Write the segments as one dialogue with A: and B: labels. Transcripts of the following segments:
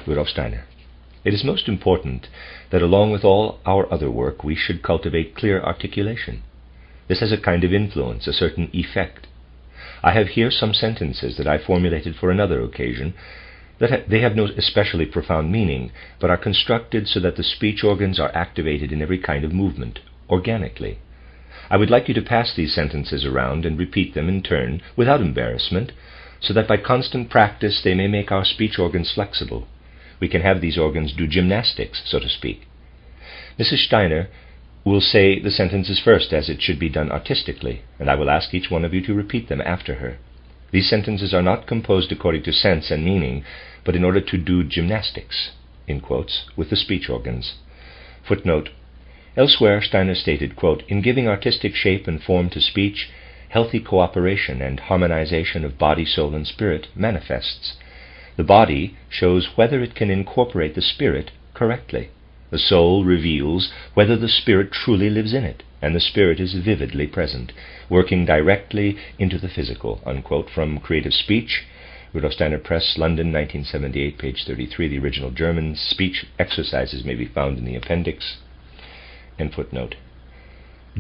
A: Rudolf Steiner. It is most important that along with all our other work we should cultivate clear articulation. This has a kind of influence, a certain effect. I have here some sentences that I formulated for another occasion, that they have no especially profound meaning, but are constructed so that the speech organs are activated in every kind of movement, organically. I would like you to pass these sentences around and repeat them in turn, without embarrassment, so that by constant practice they may make our speech organs flexible. We can have these organs do gymnastics, so to speak. Mrs. Steiner will say the sentences first, as it should be done artistically, and I will ask each one of you to repeat them after her. These sentences are not composed according to sense and meaning, but in order to do gymnastics, in quotes, with the speech organs. Footnote. Elsewhere, Steiner stated, quote, "In giving artistic shape and form to speech, healthy cooperation and harmonization of body, soul, and spirit manifests. The body shows whether it can incorporate the spirit correctly. The soul reveals whether the spirit truly lives in it, and the spirit is vividly present, working directly into the physical," unquote, from Creative Speech, Rudolf Steiner Press, London, 1978, page 33. The original German speech exercises may be found in the appendix. End footnote.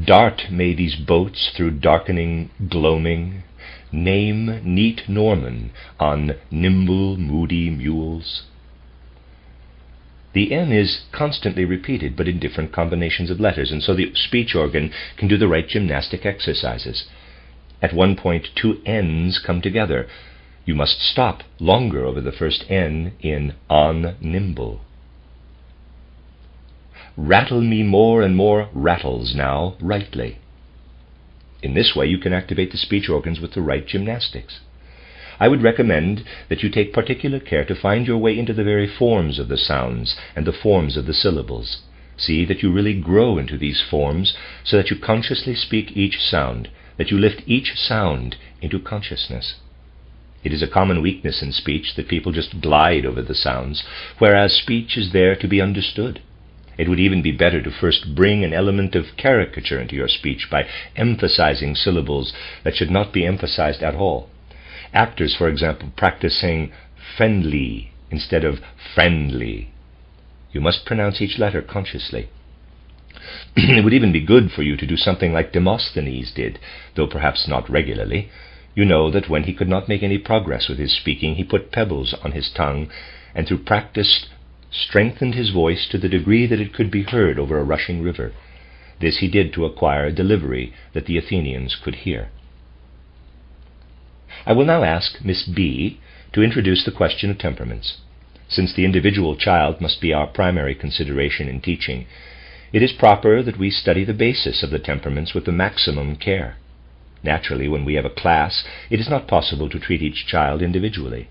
A: Dart may these boats through darkening gloaming, name neat Norman on nimble moody mules. The N is constantly repeated, but in different combinations of letters, and so the speech organ can do the right gymnastic exercises. At one point, two N's come together. You must stop longer over the first N in on nimble. Rattle me more and more rattles now rightly. In this way you can activate the speech organs with the right gymnastics. I would recommend that you take particular care to find your way into the very forms of the sounds and the forms of the syllables. See that you really grow into these forms so that you consciously speak each sound, that you lift each sound into consciousness. It is a common weakness in speech that people just glide over the sounds, whereas speech is there to be understood. It would even be better to first bring an element of caricature into your speech by emphasizing syllables that should not be emphasized at all. Actors, for example, practice saying friendly instead of friendly. You must pronounce each letter consciously. It would even be good for you to do something like Demosthenes did, though perhaps not regularly. You know that when he could not make any progress with his speaking, he put pebbles on his tongue, and through practice strengthened his voice to the degree that it could be heard over a rushing river. This he did to acquire a delivery that the Athenians could hear. I will now ask Miss B. to introduce the question of temperaments. Since the individual child must be our primary consideration in teaching, it is proper that we study the basis of the temperaments with the maximum care. Naturally, when we have a class, it is not possible to treat each child individually.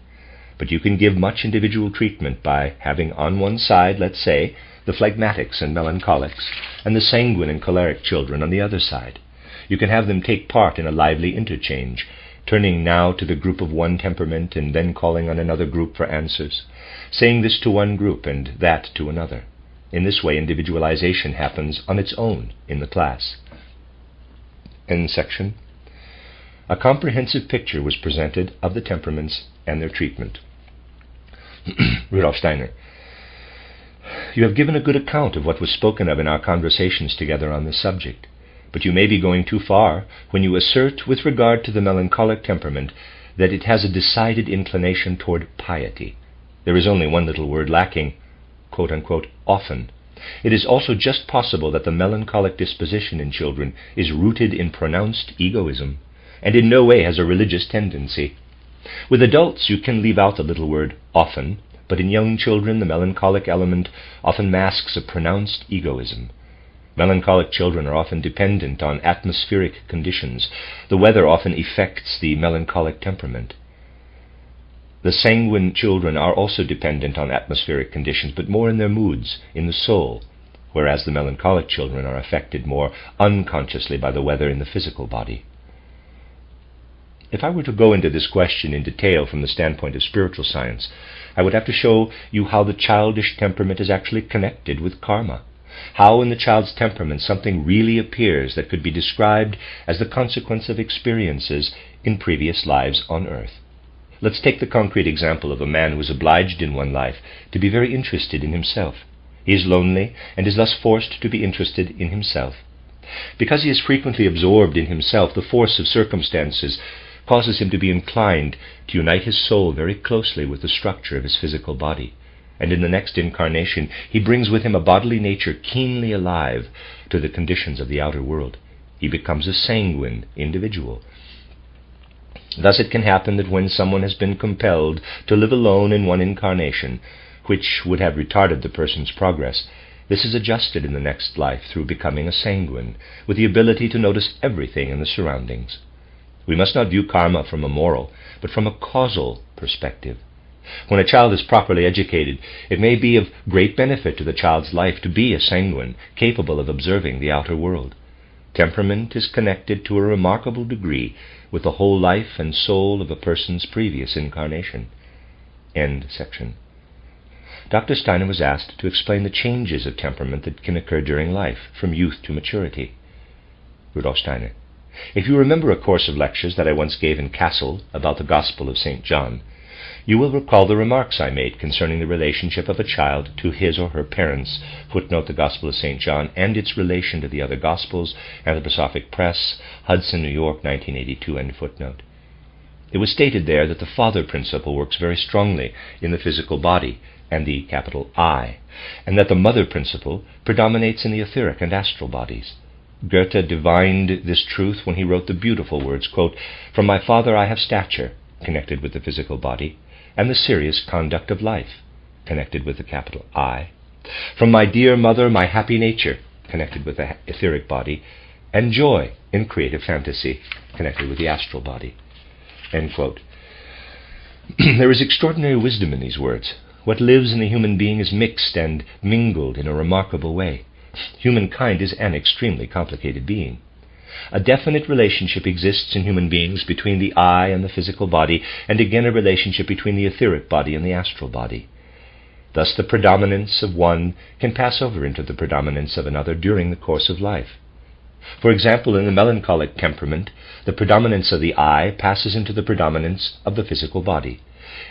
A: But you can give much individual treatment by having on one side, let's say, the phlegmatics and melancholics, and the sanguine and choleric children on the other side. You can have them take part in a lively interchange, turning now to the group of one temperament and then calling on another group for answers, saying this to one group and that to another. In this way, individualization happens on its own in the class. End section. A comprehensive picture was presented of the temperaments and their treatment. Rudolf Steiner. You have given a good account of what was spoken of in our conversations together on this subject, but you may be going too far when you assert with regard to the melancholic temperament that it has a decided inclination toward piety. There is only one little word lacking, quote-unquote, often. It is also just possible that the melancholic disposition in children is rooted in pronounced egoism, and in no way has a religious tendency. With adults you can leave out the little word often, but in young children the melancholic element often masks a pronounced egoism. Melancholic children are often dependent on atmospheric conditions. The weather often affects the melancholic temperament. The sanguine children are also dependent on atmospheric conditions, but more in their moods, in the soul, whereas the melancholic children are affected more unconsciously by the weather in the physical body. If I were to go into this question in detail from the standpoint of spiritual science, I would have to show you how the childish temperament is actually connected with karma, how in the child's temperament something really appears that could be described as the consequence of experiences in previous lives on earth. Let's take the concrete example of a man who is obliged in one life to be very interested in himself. He is lonely and is thus forced to be interested in himself. Because he is frequently absorbed in himself, the force of circumstances causes him to be inclined to unite his soul very closely with the structure of his physical body. And in the next incarnation, he brings with him a bodily nature keenly alive to the conditions of the outer world. He becomes a sanguine individual. Thus it can happen that when someone has been compelled to live alone in one incarnation, which would have retarded the person's progress, this is adjusted in the next life through becoming a sanguine, with the ability to notice everything in the surroundings. We must not view karma from a moral, but from a causal perspective. When a child is properly educated, it may be of great benefit to the child's life to be a sanguine, capable of observing the outer world. Temperament is connected to a remarkable degree with the whole life and soul of a person's previous incarnation. End section. Dr. Steiner was asked to explain the changes of temperament that can occur during life, from youth to maturity. Rudolf Steiner: if you remember a course of lectures that I once gave in Kassel about the Gospel of St. John, you will recall the remarks I made concerning the relationship of a child to his or her parents, footnote the Gospel of St. John, and its relation to the other Gospels, Anthroposophic Press, Hudson, New York, 1982, end footnote. It was stated there that the father principle works very strongly in the physical body, and the capital I, and that the mother principle predominates in the etheric and astral bodies. Goethe divined this truth when he wrote the beautiful words, quote, "From my father I have stature," connected with the physical body, and the serious conduct of life, connected with the capital I. "From my dear mother, my happy nature," connected with the etheric body, and joy in creative fantasy, connected with the astral body. End quote. There is extraordinary wisdom in these words. What lives in the human being is mixed and mingled in a remarkable way. Humankind is an extremely complicated being. A definite relationship exists in human beings between the I and the physical body, and again a relationship between the etheric body and the astral body. Thus the predominance of one can pass over into the predominance of another during the course of life. For example, in the melancholic temperament, the predominance of the I passes into the predominance of the physical body.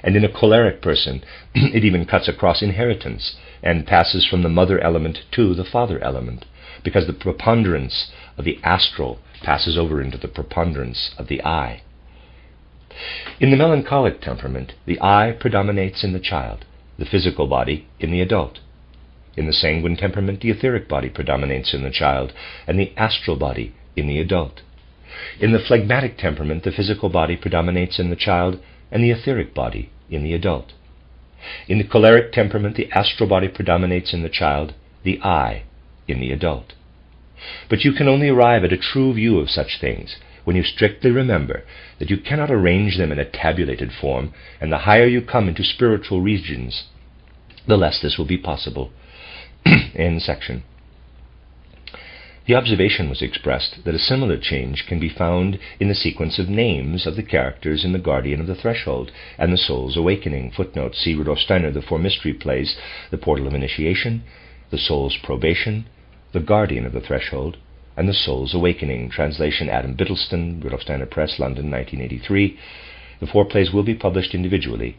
A: And in a choleric person, it even cuts across inheritance and passes from the mother element to the father element, because the preponderance of the astral passes over into the preponderance of the I. In the melancholic temperament, the I predominates in the child, the physical body in the adult. In the sanguine temperament, the etheric body predominates in the child, and the astral body in the adult. In the phlegmatic temperament, the physical body predominates in the child, and the etheric body in the adult. In the choleric temperament, the astral body predominates in the child, the I in the adult. But you can only arrive at a true view of such things when you strictly remember that you cannot arrange them in a tabulated form, and the higher you come into spiritual regions, the less this will be possible. End section. The observation was expressed that a similar change can be found in the sequence of names of the characters in The Guardian of the Threshold and The Soul's Awakening. Footnote, see Rudolf Steiner, The Four Mystery Plays, The Portal of Initiation, The Soul's Probation, The Guardian of the Threshold, and The Soul's Awakening. Translation Adam Biddleston, Rudolf Steiner Press, London, 1983. The four plays will be published individually.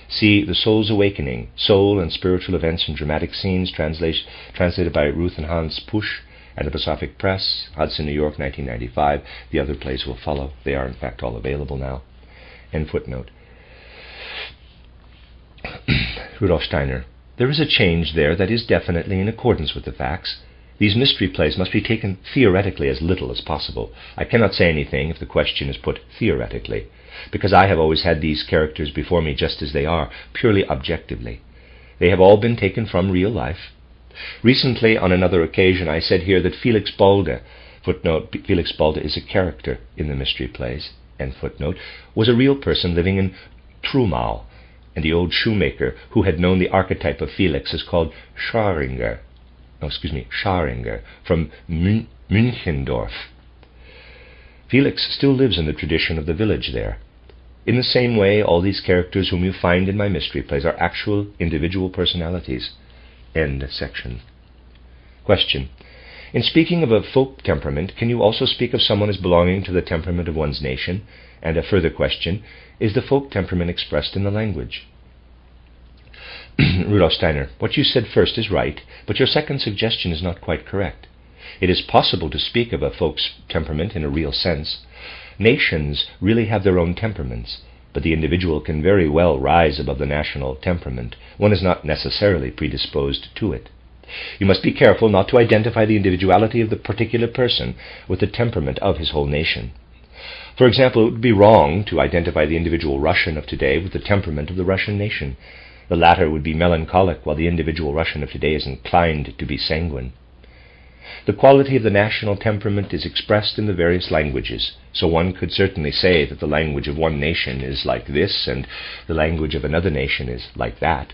A: See The Soul's Awakening, Soul and Spiritual Events and Dramatic Scenes, translated by Ruth and Hans Pusch, Anthroposophic Press, Hudson, New York, 1995. The other plays will follow. They are, in fact, all available now. End footnote. Rudolf Steiner. There is a change there that is definitely in accordance with the facts. These mystery plays must be taken theoretically as little as possible. I cannot say anything if the question is put theoretically, because I have always had these characters before me just as they are, purely objectively. They have all been taken from real life. Recently, on another occasion, I said here that Felix Balde, footnote, Felix Balde is a character in the mystery plays, end footnote, was a real person living in Trumau, and the old shoemaker who had known the archetype of Felix is called Scharinger, from Münchendorf. Felix still lives in the tradition of the village there. In the same way, all these characters whom you find in my mystery plays are actual individual personalities. End section. Question. In speaking of a folk temperament, can you also speak of someone as belonging to the temperament of one's nation? And a further question, is the folk temperament expressed in the language? Rudolf Steiner, what you said first is right, but your second suggestion is not quite correct. It is possible to speak of a folk's temperament in a real sense. Nations really have their own temperaments, but the individual can very well rise above the national temperament. One is not necessarily predisposed to it. You must be careful not to identify the individuality of the particular person with the temperament of his whole nation. For example, it would be wrong to identify the individual Russian of today with the temperament of the Russian nation. The latter would be melancholic, while the individual Russian of today is inclined to be sanguine. The quality of the national temperament is expressed in the various languages, so one could certainly say that the language of one nation is like this, and the language of another nation is like that.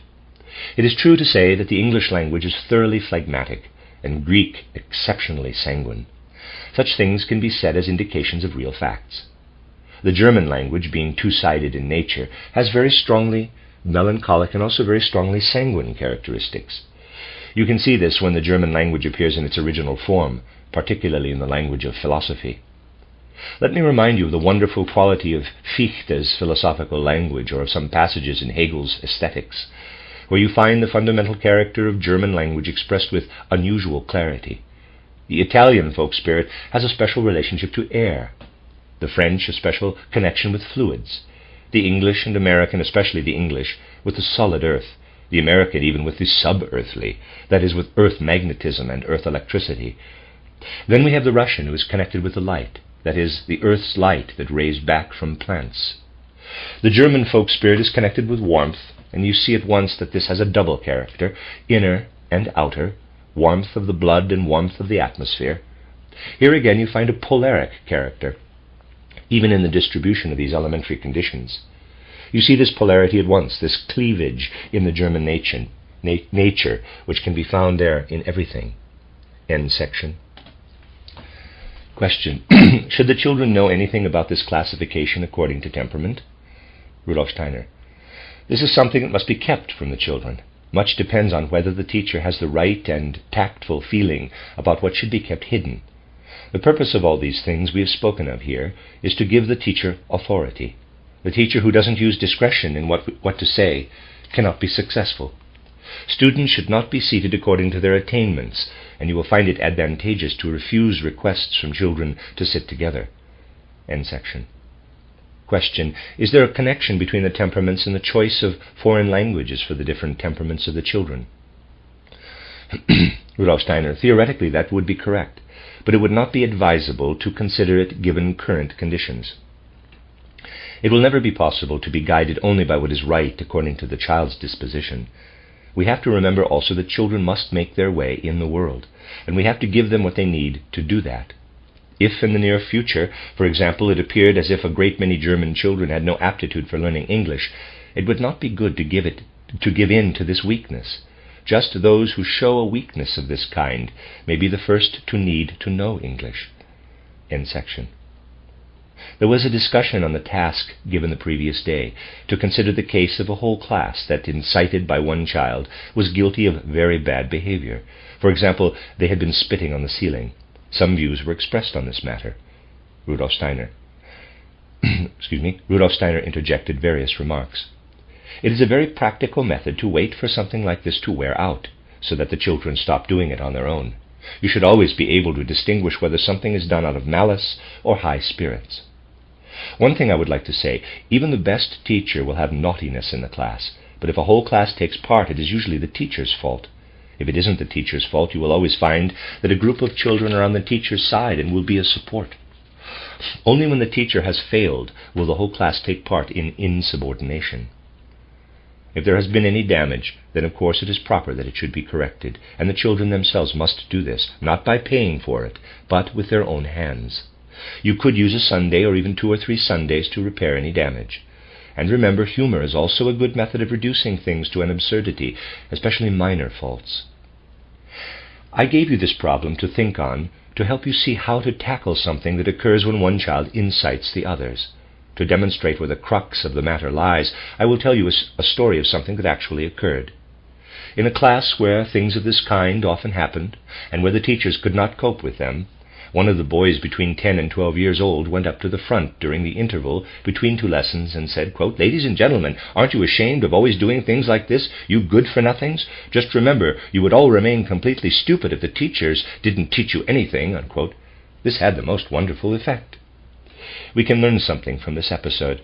A: It is true to say that the English language is thoroughly phlegmatic, and Greek exceptionally sanguine. Such things can be said as indications of real facts. The German language, being two-sided in nature, has very strongly melancholic and also very strongly sanguine characteristics. You can see this when the German language appears in its original form, particularly in the language of philosophy. Let me remind you of the wonderful quality of Fichte's philosophical language, or of some passages in Hegel's Aesthetics, where you find the fundamental character of German language expressed with unusual clarity. The Italian folk spirit has a special relationship to air, the French a special connection with fluids, the English and American, especially the English, with the solid earth, the American even with the sub-earthly, that is, with earth magnetism and earth electricity. Then we have the Russian, who is connected with the light, that is, the earth's light that rays back from plants. The German folk spirit is connected with warmth, and you see at once that this has a double character, inner and outer, warmth of the blood and warmth of the atmosphere. Here again you find a polaric character, even in the distribution of these elementary conditions. You see this polarity at once, this cleavage in the German nature, which can be found there in everything. End section. Question. Should the children know anything about this classification according to temperament? Rudolf Steiner. This is something that must be kept from the children. Much depends on whether the teacher has the right and tactful feeling about what should be kept hidden. The purpose of all these things we have spoken of here is to give the teacher authority. The teacher who doesn't use discretion in what to say cannot be successful. Students should not be seated according to their attainments, and you will find it advantageous to refuse requests from children to sit together. End section. Question. Is there a connection between the temperaments and the choice of foreign languages for the different temperaments of the children? Rudolf Steiner. Theoretically that would be correct, but it would not be advisable to consider it given current conditions. It will never be possible to be guided only by what is right according to the child's disposition. We have to remember also that children must make their way in the world, and we have to give them what they need to do that. If in the near future, for example, it appeared as if a great many German children had no aptitude for learning English, it would not be good to give in to this weakness. Just those who show a weakness of this kind may be the first to need to know English. End section. There was a discussion on the task given the previous day to consider the case of a whole class that, incited by one child, was guilty of very bad behavior. For example, they had been spitting on the ceiling. Some views were expressed on this matter. Rudolf Steiner. Rudolf Steiner interjected various remarks. It is a very practical method to wait for something like this to wear out, so that the children stop doing it on their own. You should always be able to distinguish whether something is done out of malice or high spirits. One thing I would like to say, even the best teacher will have naughtiness in the class, but if a whole class takes part, it is usually the teacher's fault. If it isn't the teacher's fault, you will always find that a group of children are on the teacher's side and will be a support. Only when the teacher has failed will the whole class take part in insubordination. If there has been any damage, then of course it is proper that it should be corrected, and the children themselves must do this, not by paying for it, but with their own hands. You could use a Sunday or even 2 or 3 Sundays to repair any damage. And remember, humor is also a good method of reducing things to an absurdity, especially minor faults. I gave you this problem to think on to help you see how to tackle something that occurs when one child incites the others. To demonstrate where the crux of the matter lies, I will tell you a story of something that actually occurred. In a class where things of this kind often happened, and where the teachers could not cope with them, one of the boys between 10 and 12 years old went up to the front during the interval between two lessons and said, quote, "Ladies and gentlemen, aren't you ashamed of always doing things like this, you good-for-nothings? Just remember, you would all remain completely stupid if the teachers didn't teach you anything," unquote. This had the most wonderful effect. We can learn something from this episode.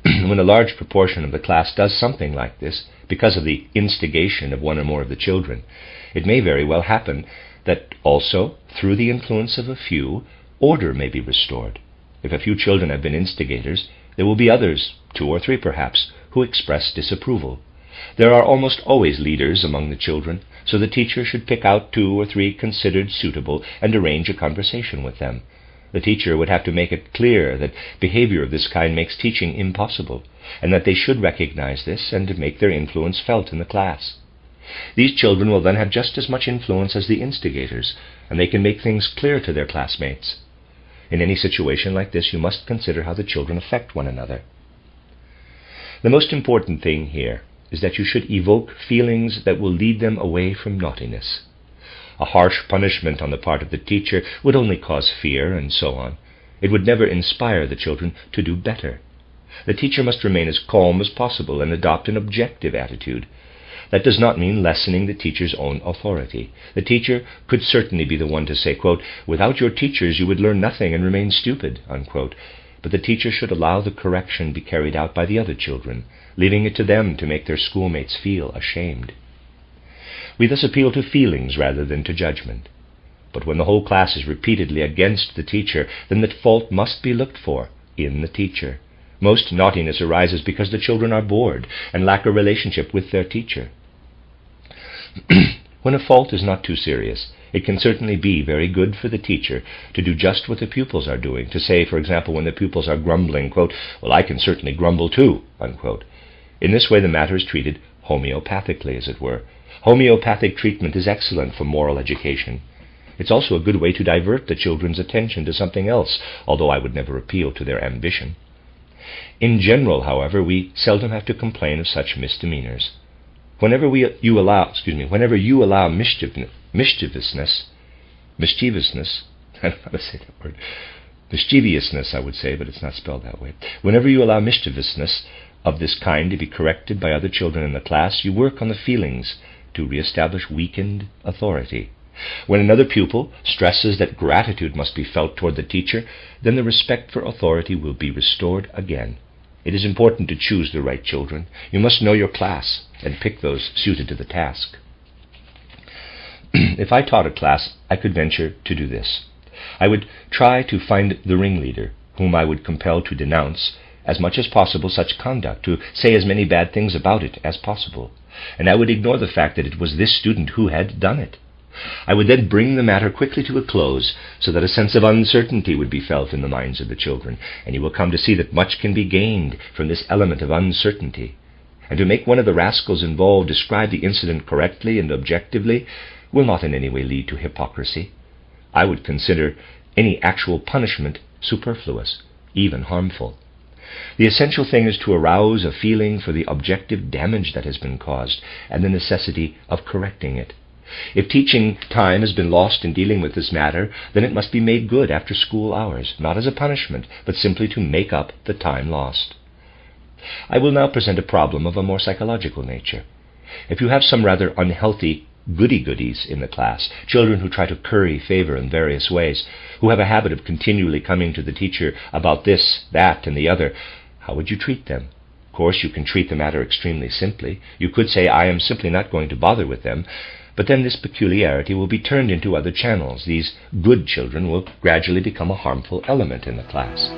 A: When a large proportion of the class does something like this, because of the instigation of one or more of the children, it may very well happen that also, through the influence of a few, order may be restored. If a few children have been instigators, there will be others, 2 or 3 perhaps, who express disapproval. There are almost always leaders among the children, so the teacher should pick out 2 or 3 considered suitable and arrange a conversation with them. The teacher would have to make it clear that behavior of this kind makes teaching impossible, and that they should recognize this and make their influence felt in the class. These children will then have just as much influence as the instigators, and they can make things clear to their classmates. In any situation like this, you must consider how the children affect one another. The most important thing here is that you should evoke feelings that will lead them away from naughtiness. A harsh punishment on the part of the teacher would only cause fear, and so on. It would never inspire the children to do better. The teacher must remain as calm as possible and adopt an objective attitude. That does not mean lessening the teacher's own authority. The teacher could certainly be the one to say, quote, "Without your teachers you would learn nothing and remain stupid," unquote. But the teacher should allow the correction be carried out by the other children, leaving it to them to make their schoolmates feel ashamed. We thus appeal to feelings rather than to judgment. But when the whole class is repeatedly against the teacher, then the fault must be looked for in the teacher. Most naughtiness arises because the children are bored and lack a relationship with their teacher. When a fault is not too serious, it can certainly be very good for the teacher to do just what the pupils are doing, to say, for example, when the pupils are grumbling, quote, "Well, I can certainly grumble too," unquote. In this way the matter is treated homeopathically, as it were. Homeopathic treatment is excellent for moral education. It's also a good way to divert the children's attention to something else, although I would never appeal to their ambition. In general, however, we seldom have to complain of such misdemeanors. Whenever you allow mischievousness, I don't know how to say that word, mischievousness, I would say, but it's not spelled that way. Whenever you allow mischievousness of this kind to be corrected by other children in the class, you work on the feelings to reestablish weakened authority. When another pupil stresses that gratitude must be felt toward the teacher, then the respect for authority will be restored again. It is important to choose the right children. You must know your class and pick those suited to the task. If I taught a class, I could venture to do this. I would try to find the ringleader, whom I would compel to denounce as much as possible such conduct, to say as many bad things about it as possible, and I would ignore the fact that it was this student who had done it. I would then bring the matter quickly to a close, so that a sense of uncertainty would be felt in the minds of the children, and you will come to see that much can be gained from this element of uncertainty. And to make one of the rascals involved describe the incident correctly and objectively will not in any way lead to hypocrisy. I would consider any actual punishment superfluous, even harmful. The essential thing is to arouse a feeling for the objective damage that has been caused, and the necessity of correcting it. If teaching time has been lost in dealing with this matter, then it must be made good after school hours, not as a punishment, but simply to make up the time lost. I will now present a problem of a more psychological nature. If you have some rather unhealthy goody-goodies in the class, children who try to curry favor in various ways, who have a habit of continually coming to the teacher about this, that, and the other, how would you treat them? Of course, you can treat the matter extremely simply. You could say, "I am simply not going to bother with them," but then this peculiarity will be turned into other channels. These good children will gradually become a harmful element in the class.